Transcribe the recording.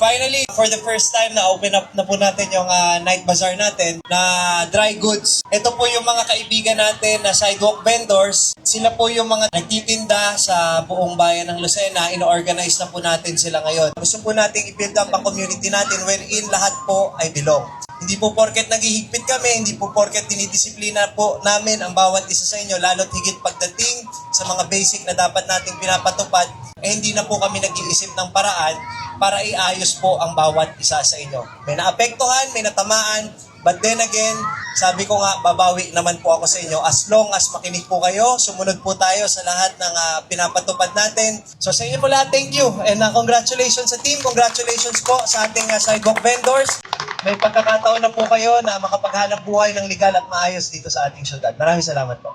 Finally, for the first time na open up na po natin yung night bazaar natin na dry goods. Ito po yung mga kaibigan natin na sidewalk vendors. Sila po yung mga nagtitinda sa buong bayan ng Lucena. Ino-organize na po natin sila ngayon. Gusto po natin i-build up ang community natin wherein lahat po ay belong. Hindi po porket naghihigpit kami, hindi po porket dinidisiplina po namin ang bawat isa sa inyo, lalo't higit pagdating sa mga basic na dapat nating pinapatupad, hindi na po kami nag-iisip ng paraan para iayos po ang bawat isa sa inyo. May naapektuhan, may natamaan, but then again, sabi ko nga, babawi naman po ako sa inyo. As long as makinig po kayo, sumunod po tayo sa lahat ng pinapatupad natin. So sa inyo po lahat, thank you. And congratulations sa team, congratulations po sa ating sidewalk vendors. May pagkakataon na po kayo na makapaghanap buhay ng legal at maayos dito sa ating syudad. Maraming salamat po.